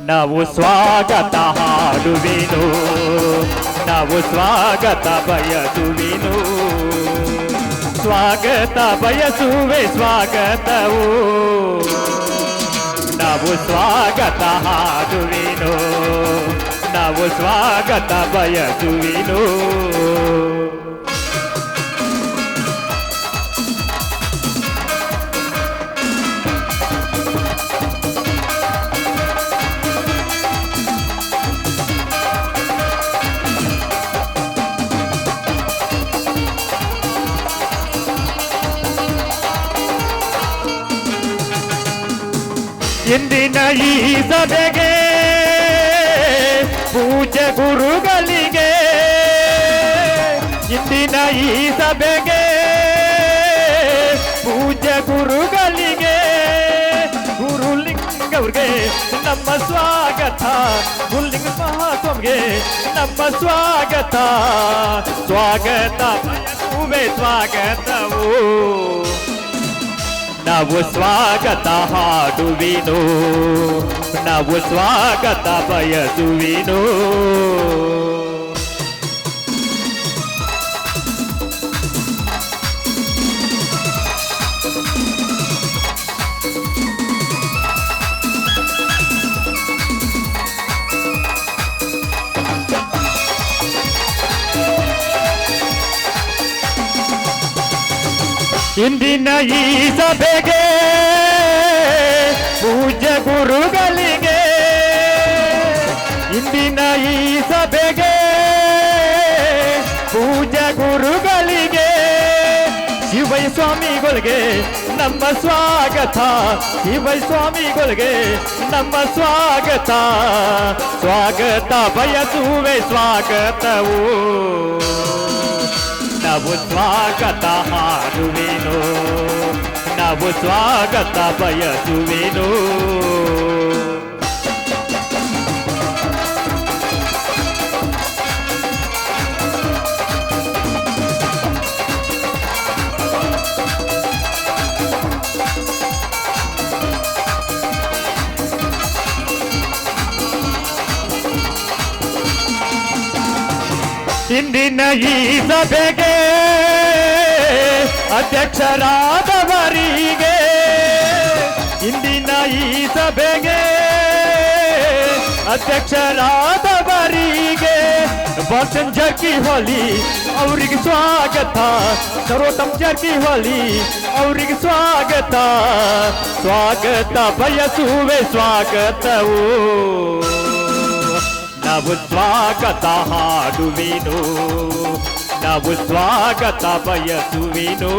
ನಾವು ಸ್ವಾಗತ ಹಾಡುವೆನು, ನಾವು ಸ್ವಾಗತ ಬಯಸುವೆನು. ಸ್ವಾಗತ ಬಯಸುವೆ ಸ್ವಾಗತವು, ನಾವು ಸ್ವಾಗತ ಹಾಡುವೆನು, ನಾವು ಸ್ವಾಗತ ಬಯಸುವೆನು. ಇಂದಿನ ಈ ಸಭೆಗೆ ಪೂಜ್ಯ ಗುರುಗಳಿಗೆ, ಇಂದಿನ ಈ ಸಭೆಗೆ ಪೂಜ್ಯ ಗುರುಗಳಿಗೆ, ಗುರುಲಿಂಗವ್ರಿಗೆ ನಮ್ಮ ಸ್ವಾಗತ, ಗುರುಲಿಂಗ ಮಹಾಸ್ವಾಮಿಗೆ ನಮ್ಮ ಸ್ವಾಗತ. ಸ್ವಾಗತ ಬಯಸುವೆ ಸ್ವಾಗತವು, ನಾವು ಸ್ವಾಗತ ಹಾಡುವೆನು, ನಾವು ಸ್ವಾಗತ ಬಯಸುವೆನು. ಇಂದಿನ ಈ ಸಭೆಗೆ ಪೂಜ್ಯ ಗುರುಗಳಿಗೆ, ಇಂದಿನ ಈ ಸಭೆಗೆ ಪೂಜ್ಯ ಗುರುಗಳಿಗೆ, ಶಿವಯ್ಯ ಸ್ವಾಮಿಗಳಿಗೆ ನಮ್ಮ ಸ್ವಾಗತ, ಶಿವಯ್ಯ ಸ್ವಾಮಿಗಳಿಗೆ ನಮ್ಮ ಸ್ವಾಗತ. ಸ್ವಾಗತ ಬಯಸುವೆ ಸ್ವಾಗತವು, ನಾವು ಸ್ವಾಗತ ಹಾಡುವೆನು, ನಾವು ಸ್ವಾಗತ ಬಯಸುವೆನು. ಇಂದಿನ ಈ ಸಭೆಗೆ ಅಧ್ಯಕ್ಷರಾದವರಿಗೆ, ಇಂದಿನ ಈ ಸಭೆಗೆ ಅಧ್ಯಕ್ಷರಾದವರಿಗೆ, ಬಾಲ್ಚಂದ್ ಜಾರಕಿಹೊಳಿ ಅವರಿಗೆ ಸ್ವಾಗತ, ಸರ್ವೋತ್ತಮ್ ಜಾರಕಿಹೊಳಿ ಅವರಿಗೆ ಸ್ವಾಗತ. ಸ್ವಾಗತ ಬಯಸುವೆ ಸ್ವಾಗತವು, ನಾವು ಸ್ವಾಗತ ಹಾಡುವೆನು, ನಾವು ಸ್ವಾಗತ ಬಯಸುವೆನು.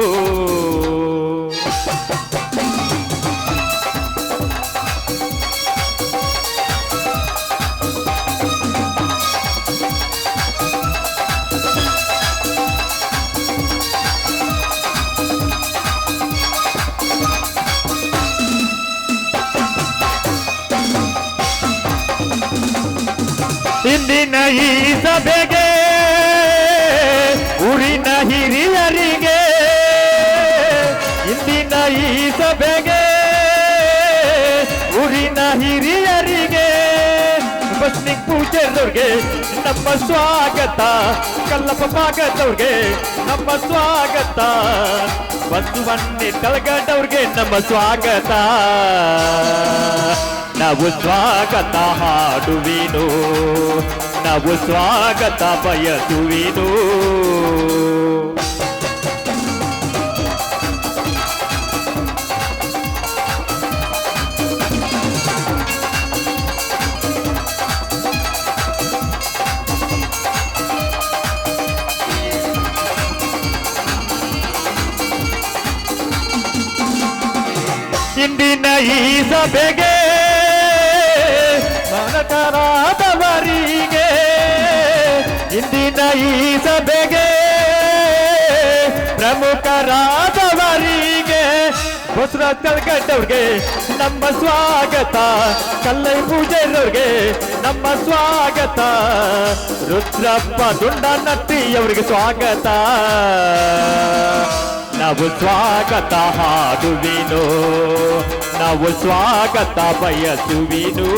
ಇಂದಿನ ಈ ಸಭೆಗೆ ಊರಿನ ಹಿರಿಯರಿಗೆ, ಇಂದಿನ ಈ ಸಭೆಗೆ ಊರಿನ ಹಿರಿಯರಿಗೆ, ಬಸ್ನಿಕ್ ಪೂಜೆದವ್ರಿಗೆ ನಮ್ಮ ಸ್ವಾಗತ, ಕಲ್ಲಪ್ಪ ಭಾಗದವ್ರಿಗೆ ನಮ್ಮ ಸ್ವಾಗತ, ಬಸವಣ್ಣಿ ತಳಗಡವ್ರಿಗೆ ನಮ್ಮ ಸ್ವಾಗತ. ನಾವು ಸ್ವಾಗತ ಹಾಡುವೆನು, ನಾವು ಸ್ವಾಗತ ಬಯಸುವೆನು. ಇಂದಿನ ಈ ಸಭೆಗೆ ಮನಕರಾದವರಿಗೆ, ಇಂದಿನ ಈ ಸಭೆಗೆ ಪ್ರಮುಖರಾದವರಿಗೆ, ಬಸವರಾಜ್ ತಳಗಟ್ಟವ್ರಿಗೆ ನಮ್ಮ ಸ್ವಾಗತ, ಕಲ್ಲೈ ಪೂಜೆರವ್ರಿಗೆ ನಮ್ಮ ಸ್ವಾಗತ, ರುದ್ರಪ್ಪ ದುಂಡನಟ್ಟಿಯವರಿಗೆ ಸ್ವಾಗತ. ನಾವು ಸ್ವಾಗತ ಹಾಡುವೆನು, ನಾವು ಸ್ವಾಗತ ಬಯಸುವಿನು.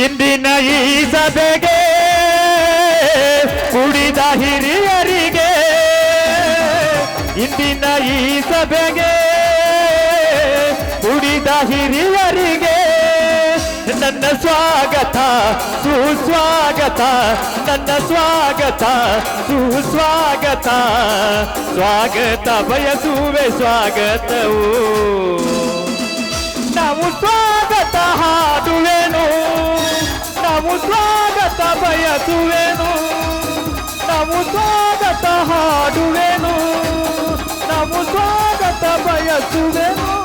ಇಂದಿನ ಈ ಸಭೆಗೆ ಕುಡಿದ ಹಿರಿಯರಿಗೆ, ಇಂದಿನ ಈ ಸಭೆಗೆ ಕುಡಿದ ಹಿರಿಯರಿಗೆ ನನ್ನ ಸ್ವಾಗತ ಸುಸ್ವಾಗತ, ನನ್ನ ಸ್ವಾಗತ ಸುಸ್ವಾಗತ. ಸ್ವಾಗತ ಬಯಸುವೆ ಸ್ವಾಗತವು, ನಾವು ಸ್ವಾಗತ ಹಾಡುವೆನು, ನಾವು ಸ್ವಾಗತ ಬಯಸುವೆನು, ನಾವು ಸ್ವಾಗತ ಹಾಡುವೆನು, ನಾವು ಸ್ವಾಗತ ಬಯಸುವೆನು.